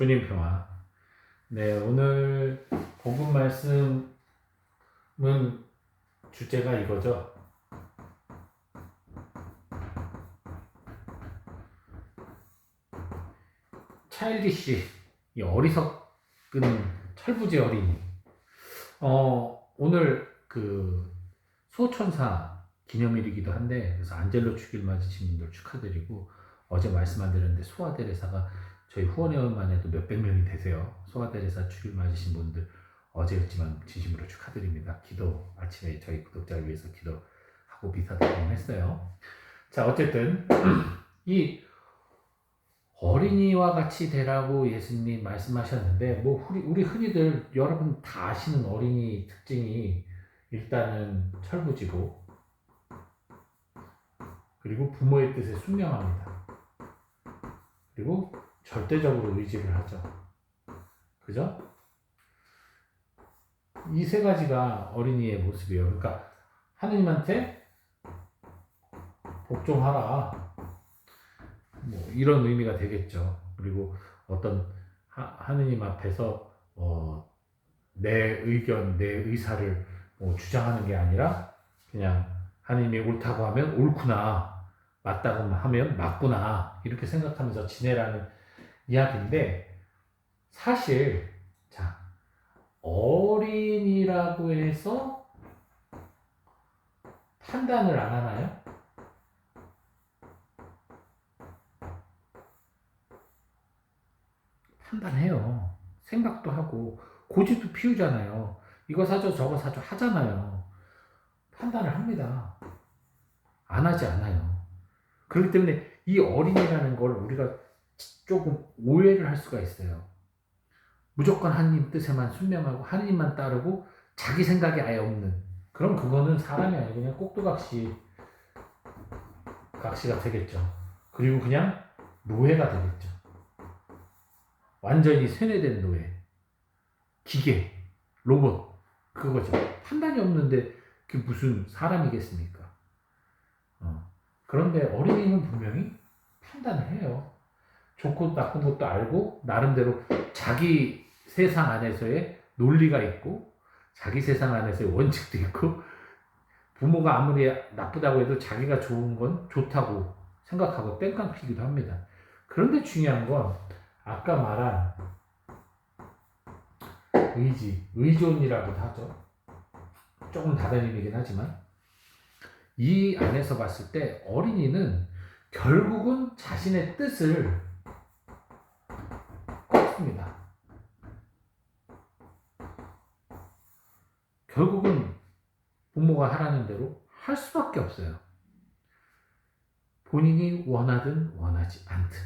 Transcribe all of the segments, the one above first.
주님 평화. 네, 오늘 복음 말씀은 주제가 이거죠. 차일디시, 이 어리석은 철부지 어린이. 오늘 그 수호천사 기념일이기도 한데, 그래서 안젤로 축일 맞으신 분들 축하드리고, 어제 말씀 안 드렸는데 소아테레사가 저희 후원회원만 해도 몇백 명이 되세요. 소아테레사 축일 맞으신 분들 어제였지만 진심으로 축하드립니다. 기도 아침에 저희 구독자를 위해서 기도하고 미사도 했어요. 자, 어쨌든 이 어린이와 같이 되라고 예수님이 말씀하셨는데, 뭐 우리 흔히들 여러분 다 아시는 어린이 특징이 일단은 철부지고, 그리고 부모의 뜻에 순명합니다. 그리고 절대적으로 의지를 하죠. 그죠? 이 세 가지가 어린이의 모습이에요. 그러니까 하느님한테 복종하라, 뭐 이런 의미가 되겠죠. 그리고 어떤 하느님 앞에서 내 의견, 내 의사를 주장하는 게 아니라 그냥 하느님이 옳다고 하면 옳구나, 맞다고 하면 맞구나, 이렇게 생각하면서 지내라는 이야기인데, 사실 자, 어린이라고 해서 판단을 안 하나요? 판단해요. 생각도 하고 고집도 피우잖아요. 이거 사줘 저거 사줘 하잖아요. 판단을 합니다. 안 하지 않아요. 그렇기 때문에 이 어린이라는 걸 우리가 조금 오해를 할 수가 있어요. 무조건 하느님 뜻에만 순명하고 하느님만 따르고 자기 생각이 아예 없는, 그럼 그거는 사람이 아니고 그냥 꼭두각시가 되겠죠. 그리고 그냥 노예가 되겠죠. 완전히 세뇌된 노예, 기계, 로봇, 그거죠. 판단이 없는데 그게 무슨 사람이겠습니까? 그런데 어린이는 분명히 판단을 해요. 좋고 나쁜 것도 알고 나름대로 자기 세상 안에서의 논리가 있고 자기 세상 안에서의 원칙도 있고, 부모가 아무리 나쁘다고 해도 자기가 좋은 건 좋다고 생각하고 땡깡 피기도 합니다. 그런데 중요한 건 아까 말한 의존이라고도 하죠. 조금 다른 의미긴 하지만 이 안에서 봤을 때 어린이는 결국은 자신의 뜻을 꺾습니다. 결국은 부모가 하라는 대로 할 수밖에 없어요. 본인이 원하든 원하지 않든.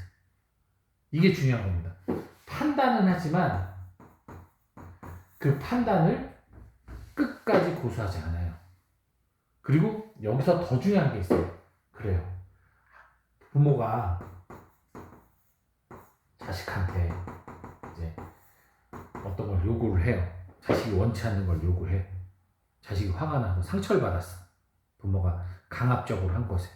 이게 중요한 겁니다. 판단은 하지만 그 판단을 끝까지 고수하지 않아요. 그리고 여기서 더 중요한 게 있어요. 그래요. 부모가 자식한테 이제 어떤 걸 요구를 해요. 자식이 원치 않는 걸 요구해. 자식이 화가 나고 상처를 받았어. 부모가 강압적으로 한 것에.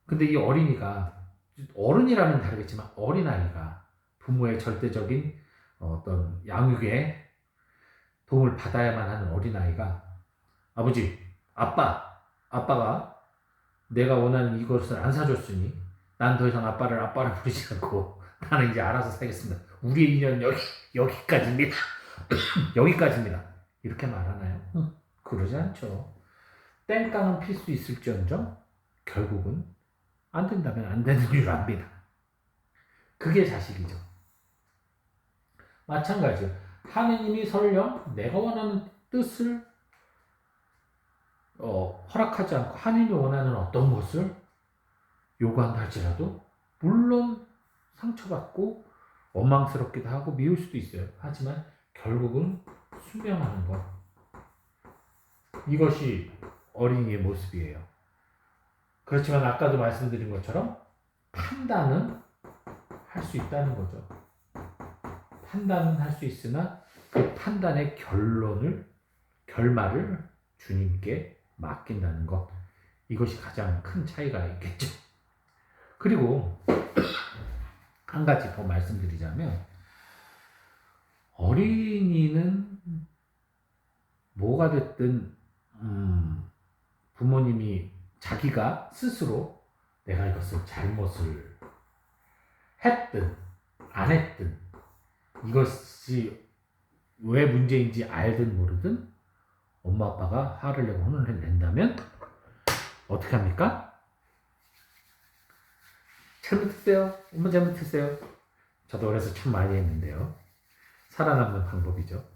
근데 이 어린이가, 어른이라면 다르겠지만 어린아이가 부모의 절대적인 어떤 양육에 도움을 받아야만 하는 어린아이가, 아버지, 아빠가 내가 원하는 이것을 안 사줬으니 난 더 이상 아빠를 부르지 않고 나는 이제 알아서 살겠습니다. 우리의 인연 여기까지입니다. 여기까지입니다. 이렇게 말하나요? 그러지 않죠. 땡깡은 필 수 있을지언정 결국은 안 된다면 안 되는 줄 압니다. 그게 자식이죠. 마찬가지요. 하느님이 설령 내가 원하는 뜻을 허락하지 않고 하느님이 원하는 어떤 것을 요구한다 할지라도 물론 상처받고 원망스럽기도 하고 미울 수도 있어요. 하지만 결국은 순명하는 것, 이것이 어린이의 모습이에요. 그렇지만 아까도 말씀드린 것처럼 판단은 할 수 있다는 거죠. 판단은 할 수 있으나 그 판단의 결말을 주님께 맡긴다는 것, 이것이 가장 큰 차이가 있겠죠. 그리고 한 가지 더 말씀드리자면, 어린이는 뭐가 됐든 부모님이 자기가 스스로 내가 이것을 잘못을 했든 안 했든, 이것이 왜 문제인지 알든 모르든 엄마 아빠가 화를 내고 혼을 낸다면 어떻게 합니까? 잘못했어요. 엄마 잘못했어요. 저도 어려서 참 많이 했는데요. 살아남는 방법이죠.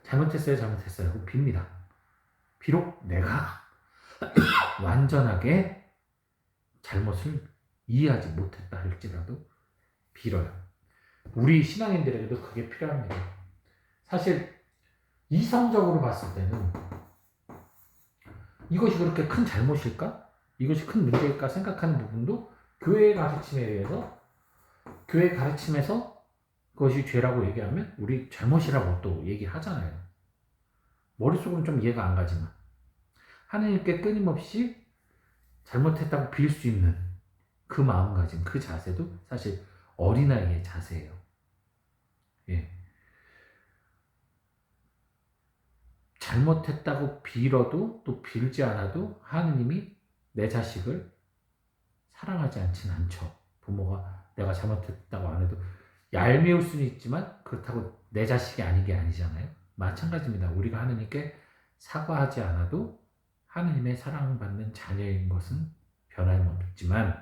잘못했어요. 잘못했어요. 하고 빕니다. 비록 내가 완전하게 잘못을 이해하지 못했다 할지라도 빌어요. 우리 신앙인들에게도 그게 필요합니다. 사실 이성적으로 봤을 때는 이것이 그렇게 큰 잘못일까? 이것이 큰 문제일까 생각하는 부분도 교회의 가르침에 의해서, 교회 가르침에서 그것이 죄라고 얘기하면 우리 잘못이라고 또 얘기하잖아요. 머릿속으로는 좀 이해가 안 가지만 하나님께 끊임없이 잘못했다고 빌 수 있는 그 마음가짐, 그 자세도 사실 어린아이의 자세예요. 예. 잘못했다고 빌어도 또 빌지 않아도 하느님이 내 자식을 사랑하지 않지는 않죠. 부모가 내가 잘못했다고 안 해도 얄미울 수는 있지만 그렇다고 내 자식이 아닌 게 아니잖아요. 마찬가지입니다. 우리가 하느님께 사과하지 않아도 하느님의 사랑받는 자녀인 것은 변함없지만,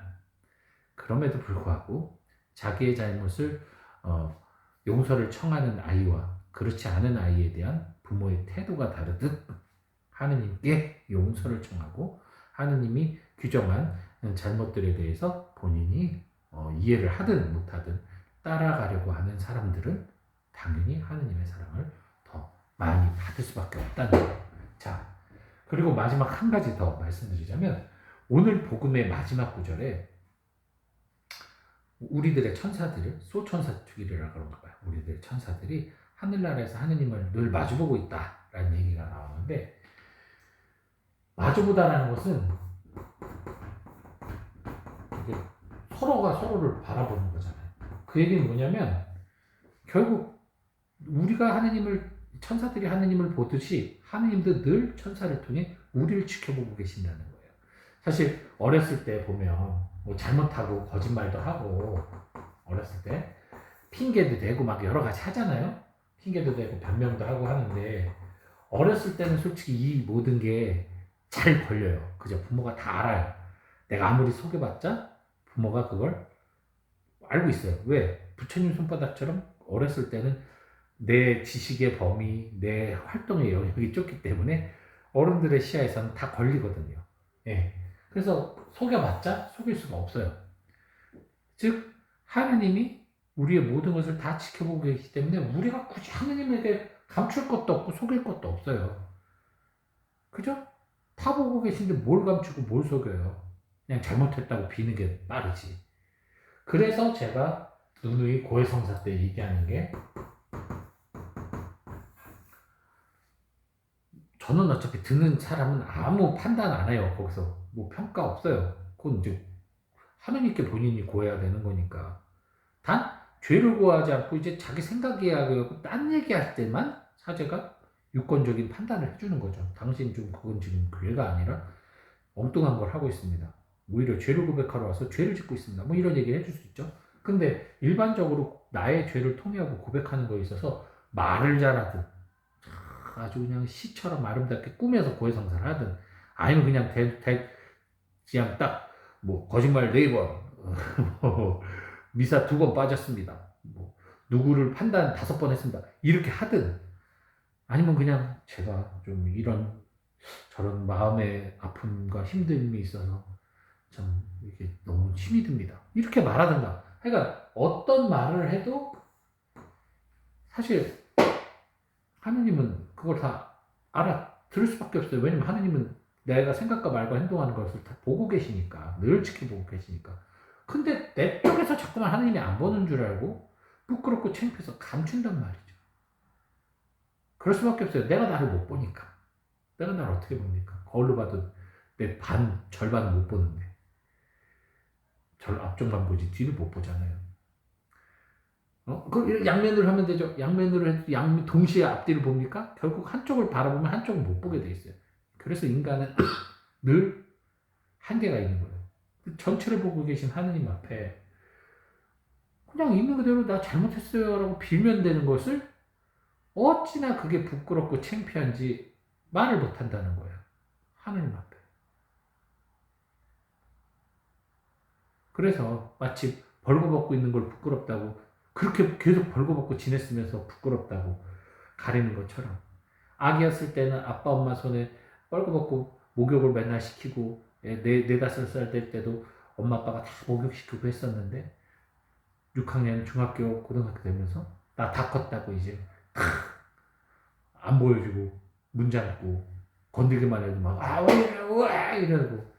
그럼에도 불구하고 자기의 잘못을 용서를 청하는 아이와 그렇지 않은 아이에 대한 부모의 태도가 다르듯 하느님께 용서를 청하고 하느님이 규정한 잘못들에 대해서 본인이 이해를 하든 못하든 따라가려고 하는 사람들은 당연히 하느님의 사랑을 더 많이 받을 수밖에 없다는 거예요. 자, 그리고 마지막 한 가지 더 말씀드리자면, 오늘 복음의 마지막 구절에 우리들의 천사들을 소천사투기라고 그런가 봐요. 우리들의 천사들이 하늘나라에서 하느님을 늘 마주보고 있다라는 얘기가 나오는데, 마주보다라는 것은 이게 서로가 서로를 바라보는 거잖아요. 그 얘기는 뭐냐면, 결국 우리가 천사들이 하느님을 보듯이 하느님도 늘 천사를 통해 우리를 지켜보고 계신다는 거예요. 사실 어렸을 때 보면 뭐 잘못하고 거짓말도 하고 어렸을 때 핑계도 대고 막 여러 가지 하잖아요. 핑계도 대고 변명도 하고 하는데, 어렸을 때는 솔직히 이 모든 게 잘 걸려요. 그죠? 부모가 다 알아요. 내가 아무리 속여봤자 부모가 그걸 알고 있어요. 왜? 부처님 손바닥처럼 어렸을 때는 내 지식의 범위, 내 활동의 영역이 좁기 때문에 어른들의 시야에서는 다 걸리거든요. 예. 그래서 속여봤자 속일 수가 없어요. 즉, 하느님이 우리의 모든 것을 다 지켜보고 계시기 때문에 우리가 굳이 하느님에게 감출 것도 없고 속일 것도 없어요. 그죠? 다 보고 계신데 뭘 감추고 뭘 속여요. 그냥 잘못했다고 비는 게 빠르지. 그래서 제가 누누이 고해성사 때 얘기하는 게, 저는 어차피 듣는 사람은 아무 판단 안 해요. 거기서 뭐 평가 없어요. 그건 이제 하느님께 본인이 고해야 되는 거니까. 단 죄를 고하지 않고 이제 자기 생각이야 하고 딴 얘기할 때만 사제가 유권적인 판단을 해주는 거죠. 당신 좀 그건 지금 괴가 아니라 엉뚱한 걸 하고 있습니다. 오히려 죄를 고백하러 와서 죄를 짓고 있습니다. 뭐 이런 얘기를 해줄 수 있죠. 근데 일반적으로 나의 죄를 통회하고 고백하는 거에 있어서 말을 잘하든 아주 그냥 시처럼 아름답게 꾸며서 고해성사를 하든, 아니면 그냥 그냥 딱 뭐 거짓말 4번 미사 2번 빠졌습니다, 뭐 누구를 판단 5번 했습니다 이렇게 하든, 아니면 그냥 제가 좀 이런 저런 마음의 아픔과 힘듦이 있어서 참 이게 너무 힘이 듭니다 이렇게 말하든가. 그러니까 어떤 말을 해도 사실 하느님은 그걸 다 알아들을 수밖에 없어요. 왜냐면 하느님은 내가 생각과 말과 행동하는 것을 다 보고 계시니까, 늘 지켜보고 계시니까. 근데 내 쪽에서 자꾸만 하느님이 안 보는 줄 알고 부끄럽고 창피해서 감춘단 말이죠. 그럴 수밖에 없어요. 내가 나를 못 보니까. 내가 나를 어떻게 봅니까? 거울로 봐도 내 절반은 못 보는데. 앞쪽만 보지 뒤를 못 보잖아요. 그 양면으로 하면 되죠. 양면으로 해도 양 동시에 앞뒤를 봅니까? 결국 한쪽을 바라보면 한쪽을 못 보게 돼 있어요. 그래서 인간은 늘 한계가 있는 거예요. 전체를 보고 계신 하느님 앞에 그냥 있는 그대로 나 잘못했어요 라고 빌면 되는 것을 어찌나 그게 부끄럽고 창피한지 말을 못한다는 거예요. 하느님 앞에. 그래서 마치 벌거벗고 있는 걸 부끄럽다고 그렇게 계속 벌거벗고 지냈으면서 부끄럽다고 가리는 것처럼 아기였을 때는 아빠 엄마 손에 벌거벗고 목욕을 맨날 시키고 네다섯 살 될 때도 엄마 아빠가 다 목욕시키고 했었는데 6학년 중학교 고등학교 되면서 나 다 컸다고 이제 안 보여주고 문 잠고 건들기만 해도 막 우와 이러고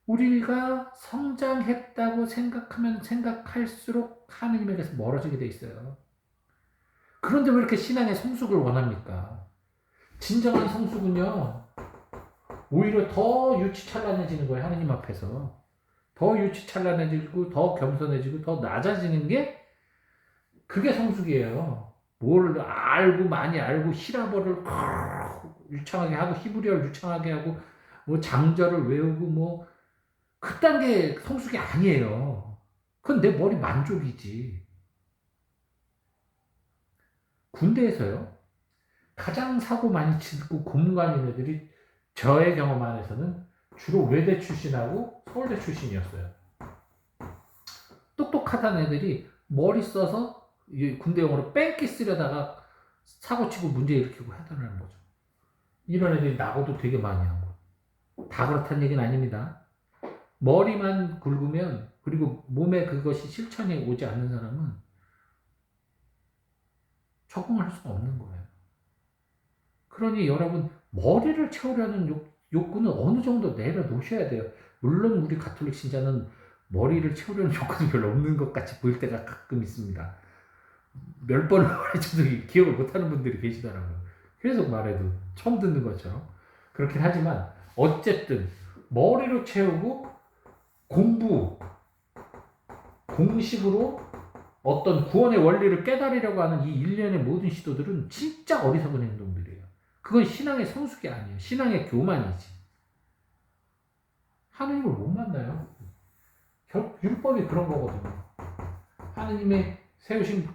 우리가 성장했다고 생각하면 생각할수록 하느님에게서 멀어지게 돼 있어요. 그런데 왜 이렇게 신앙의 성숙을 원합니까? 진정한 성숙은요 오히려 더 유치찬란해지는 거예요. 하느님 앞에서 더 유치찬란해지고 더 겸손해지고 더 낮아지는 게 그게 성숙이에요. 뭘 알고 많이 알고 히라버를 유창하게 하고 히브리어를 유창하게 하고 뭐 장절을 외우고 뭐 그딴 게 성숙이 아니에요. 그건 내 머리 만족이지. 군대에서요 가장 사고 많이 치고 고문관인 애들이 저의 경험 안에서는 주로 외대 출신하고 서울대 출신이었어요. 똑똑하다는 애들이 머리 써서 군대용으로 뺑기 쓰려다가 사고치고 문제 일으키고 하더라는 거죠. 이런 애들이 낙오도 되게 많이 하고. 다 그렇다는 얘기는 아닙니다. 머리만 굵으면 그리고 몸에 그것이 실천이 오지 않는 사람은 적응할 수가 없는 거예요. 그러니 여러분 머리를 채우려는 욕구는 어느 정도 내려놓으셔야 돼요. 물론 우리 가톨릭 신자는 머리를 채우려는 욕구는 별로 없는 것 같이 보일 때가 가끔 있습니다. 몇 번을 말해줘도 기억을 못하는 분들이 계시더라고요. 계속 말해도 처음 듣는 것처럼. 그렇긴 하지만 어쨌든 머리로 채우고 공부, 공식으로 어떤 구원의 원리를 깨달으려고 하는 이 일련의 모든 시도들은 진짜 어리석은 행동들이에요. 그건 신앙의 성숙이 아니에요. 신앙의 교만이지. 하느님을 못 만나요. 율법이 그런 거거든요. 하느님의 세우신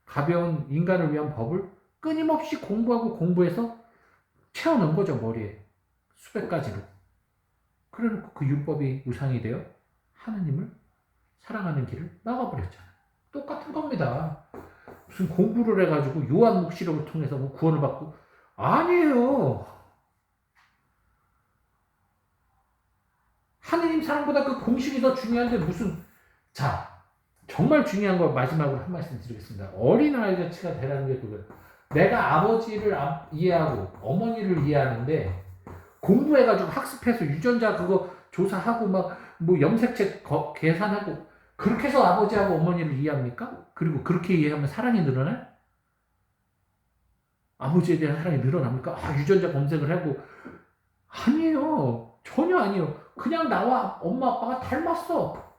가벼운 인간을 위한 법을 끊임없이 공부하고 공부해서 채워넣은 거죠. 머리에. 수백 가지로. 그래놓고 그 율법이 우상이 되어 하느님을 사랑하는 길을 막아버렸잖아요. 똑같은 겁니다. 무슨 공부를 해가지고 요한 묵시록을 통해서 뭐 구원을 받고 아니에요. 하느님 사랑보다 그 공식이 더 중요한데 무슨 자 정말 중요한 거 마지막으로 한 말씀 드리겠습니다. 어린아이가 되라는 게 그거예요. 내가 아버지를 이해하고 어머니를 이해하는데 공부해가지고 학습해서 유전자 그거 조사하고 막 뭐 염색체 계산하고 그렇게 해서 아버지하고 어머니를 이해합니까? 그리고 그렇게 이해하면 사랑이 늘어나요? 아버지에 대한 사랑이 늘어납니까? 유전자 검색을 하고 아니에요. 전혀 아니에요. 그냥 나와 엄마 아빠가 닮았어.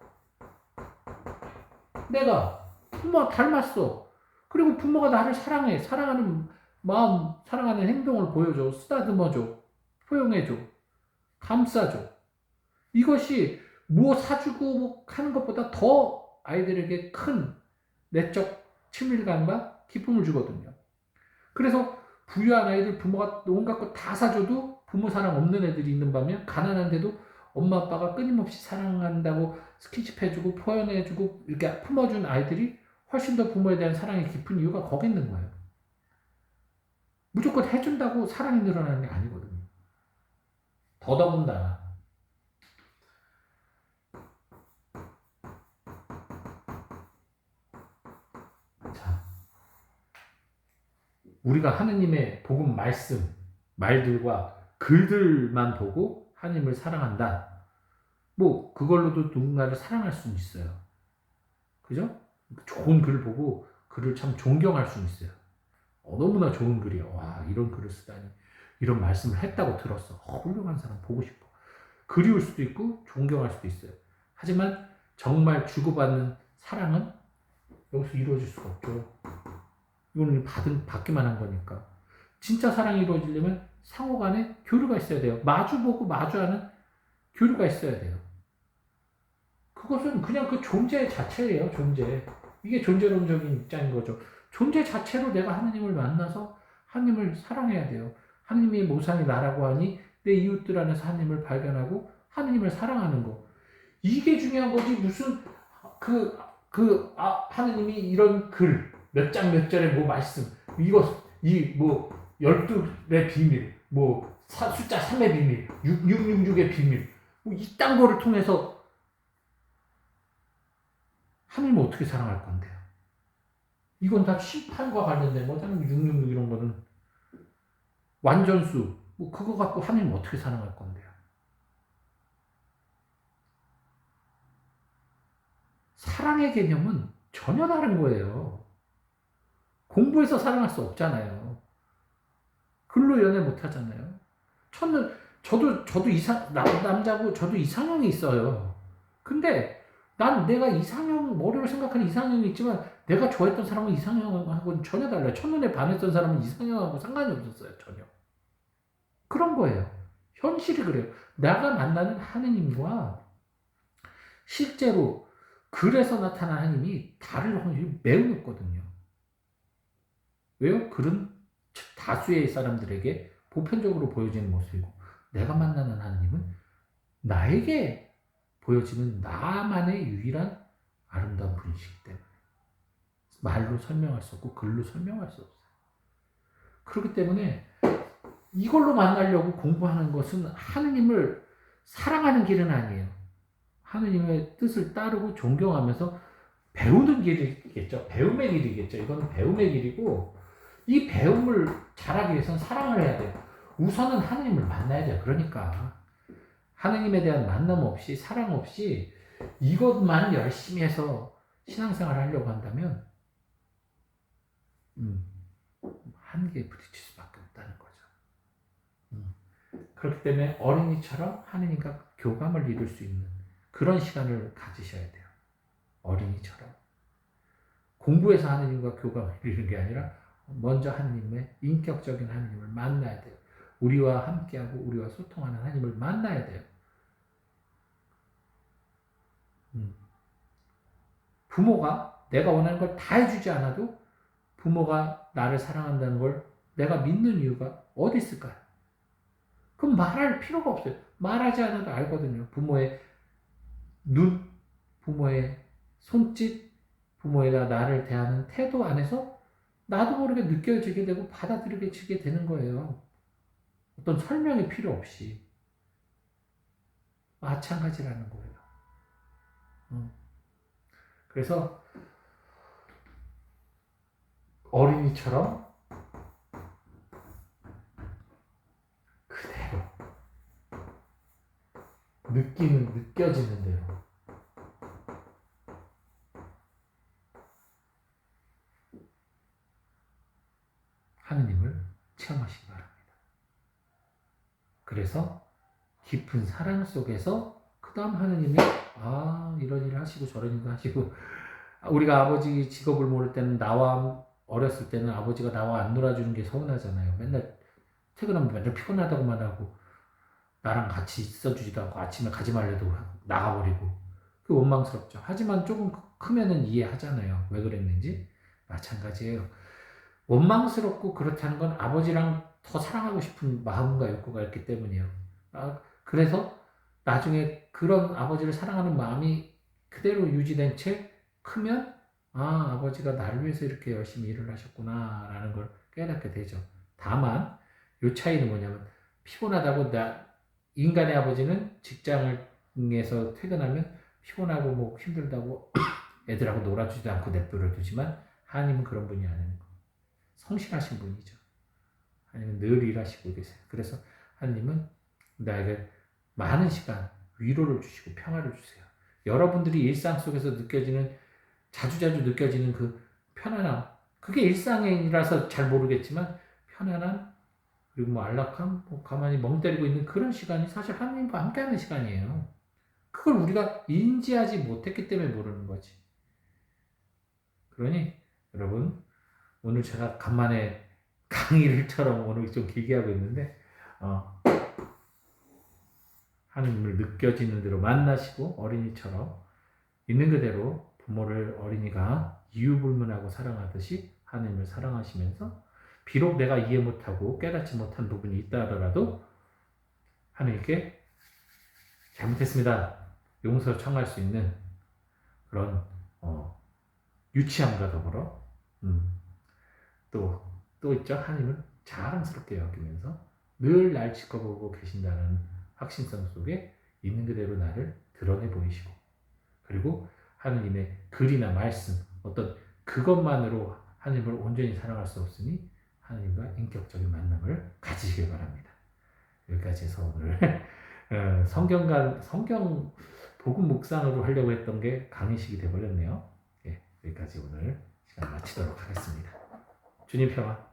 내가 부모가 닮았어. 그리고 부모가 나를 사랑해. 사랑하는 마음, 사랑하는 행동을 보여줘. 쓰다듬어줘. 포용해줘. 감싸줘. 이것이 뭐 사주고 하는 것보다 더 아이들에게 큰 내적 친밀감과 기쁨을 주거든요. 그래서 부유한 아이들 부모가 온갖 것 다 사줘도 부모 사랑 없는 애들이 있는 반면 가난한데도 엄마 아빠가 끊임없이 사랑한다고 스킨십 해주고 포용해주고 이렇게 품어준 아이들이 훨씬 더 부모에 대한 사랑이 깊은 이유가 거기 있는 거예요. 무조건 해준다고 사랑이 늘어나는 게 아니거든요. 더더군다나 자, 우리가 하느님의 복음 말씀 말들과 글들만 보고 하느님을 사랑한다. 뭐 그걸로도 누군가를 사랑할 수는 있어요. 그죠? 좋은 글을 보고 글을 참 존경할 수는 있어요. 너무나 좋은 글이야. 와 이런 글을 쓰다니 이런 말씀을 했다고 들었어. 훌륭한 사람 보고 싶어. 그리울 수도 있고 존경할 수도 있어요. 하지만 정말 주고받는 사랑은 여기서 이루어질 수가 없죠. 이거는 받기만 한 거니까. 진짜 사랑이 이루어지려면 상호 간에 교류가 있어야 돼요. 마주보고 마주하는 교류가 있어야 돼요. 그것은 그냥 그 존재 자체예요, 존재. 이게 존재론적인 입장인 거죠. 존재 자체로 내가 하느님을 만나서 하느님을 사랑해야 돼요. 하느님의 모상이 나라고 하니 내 이웃들 안에서 하느님을 발견하고 하느님을 사랑하는 거. 이게 중요한 거지. 무슨 하느님이 이런 글, 몇 장 몇 절의 뭐 말씀, 뭐 12의 비밀, 뭐 숫자 3의 비밀, 666의 비밀, 뭐 이딴 거를 통해서 하느님을 어떻게 사랑할 건데요? 이건 다 심판과 관련된 거잖아요. 666 이런 거는. 완전수, 뭐 그거 갖고 하느님 어떻게 사랑할 건데요? 사랑의 개념은 전혀 다른 거예요. 공부해서 사랑할 수 없잖아요. 글로 연애 못 하잖아요. 저도 남자고 저도 이상형이 있어요. 근데 내가 머리로 생각하는 이상형이 있지만 내가 좋아했던 사람은 이상형하고는 전혀 달라요. 첫눈에 반했던 사람은 이상형하고 상관이 없었어요. 전혀. 그런 거예요. 현실이 그래요. 내가 만나는 하느님과 실제로 글에서 나타난 하느님이 다른 확률이 매우 높거든요. 왜요? 글은 다수의 사람들에게 보편적으로 보여지는 모습이고 내가 만나는 하느님은 나에게 보여지는 나만의 유일한 아름다운 분이시기 때문에 말로 설명할 수 없고 글로 설명할 수 없어요. 그렇기 때문에 이걸로 만나려고 공부하는 것은 하느님을 사랑하는 길은 아니에요. 하느님의 뜻을 따르고 존경하면서 배우는 길이겠죠. 배움의 길이겠죠. 이건 배움의 길이고 이 배움을 잘하기 위해서는 사랑을 해야 돼요. 우선은 하느님을 만나야 돼요. 그러니까 하느님에 대한 만남 없이 사랑 없이 이것만 열심히 해서 신앙생활을 하려고 한다면 한계에 부딪힐 수밖에 없다는 거죠. 그렇기 때문에 어린이처럼 하느님과 교감을 이룰 수 있는 그런 시간을 가지셔야 돼요. 어린이처럼. 공부해서 하느님과 교감을 이루는 게 아니라 먼저 하느님의 인격적인 하느님을 만나야 돼요. 우리와 함께하고 우리와 소통하는 하느님을 만나야 돼요. 부모가 내가 원하는 걸 다 해주지 않아도 부모가 나를 사랑한다는 걸 내가 믿는 이유가 어디 있을까요? 그럼 말할 필요가 없어요. 말하지 않아도 알거든요. 부모의 눈, 부모의 손짓, 부모가 나를 대하는 태도 안에서 나도 모르게 느껴지게 되고 받아들이게 되는 거예요. 어떤 설명이 필요 없이. 마찬가지라는 거예요. 그래서 어린이처럼 그대로 느껴지는 대로 하느님을 체험하시기 바랍니다. 그래서 깊은 사랑 속에서 그 다음 하느님이 이런 일을 하시고 저런 일을 하시고 우리가 아버지 직업을 모를 때는 어렸을 때는 아버지가 나와 안 놀아주는 게 서운하잖아요. 맨날 퇴근하면 맨날 피곤하다고만 하고 나랑 같이 있어주지도 않고 아침에 가지 말래도 나가버리고 그 원망스럽죠. 하지만 조금 크면은 이해하잖아요. 왜 그랬는지. 마찬가지예요. 원망스럽고 그렇다는 건 아버지랑 더 사랑하고 싶은 마음과 욕구가 있기 때문이에요. 그래서 나중에 그런 아버지를 사랑하는 마음이 그대로 유지된 채 크면 아버지가 나를 위해서 이렇게 열심히 일을 하셨구나 라는 걸 깨닫게 되죠. 다만 이 차이는 뭐냐면 피곤하다고 인간의 아버지는 직장에서 퇴근하면 피곤하고 뭐 힘들다고 애들하고 놀아주지도 않고 냅둬를 두지만 하나님은 그런 분이 아닌 거. 성실하신 분이죠. 하나님은 늘 일하시고 계세요. 그래서 하나님은 나에게 많은 시간 위로를 주시고 평화를 주세요. 여러분들이 일상 속에서 자주자주 느껴지는 그 편안함, 그게 일상이라서 잘 모르겠지만 편안함, 그리고 뭐 안락함, 가만히 멍 때리고 있는 그런 시간이 사실 하나님과 함께하는 시간이에요. 그걸 우리가 인지하지 못했기 때문에 모르는 거지. 그러니 여러분 오늘 제가 간만에 강의를처럼 오늘 좀 길게 하고 있는데 하나님을 느껴지는 대로 만나시고 어린이처럼 있는 그대로 부모를 어린이가 이유불문하고 사랑하듯이 하나님을 사랑하시면서 비록 내가 이해 못하고 깨닫지 못한 부분이 있다 하더라도 하나님께 잘못했습니다. 용서를 청할 수 있는 그런 유치함과 더불어 또 있죠. 하나님을 자랑스럽게 여기면서 늘 날 지켜보고 계신다는 확신성 속에 있는 그대로 나를 드러내 보이시고 그리고 하느님의 글이나 말씀 어떤 그것만으로 하나님을 온전히 사랑할 수 없으니 하나님과 인격적인 만남을 가지시길 바랍니다. 여기까지 해서 오늘 성경 복음 묵상으로 하려고 했던 게 강의식이 되어버렸네요. 예, 여기까지 오늘 시간 마치도록 하겠습니다. 주님 평화.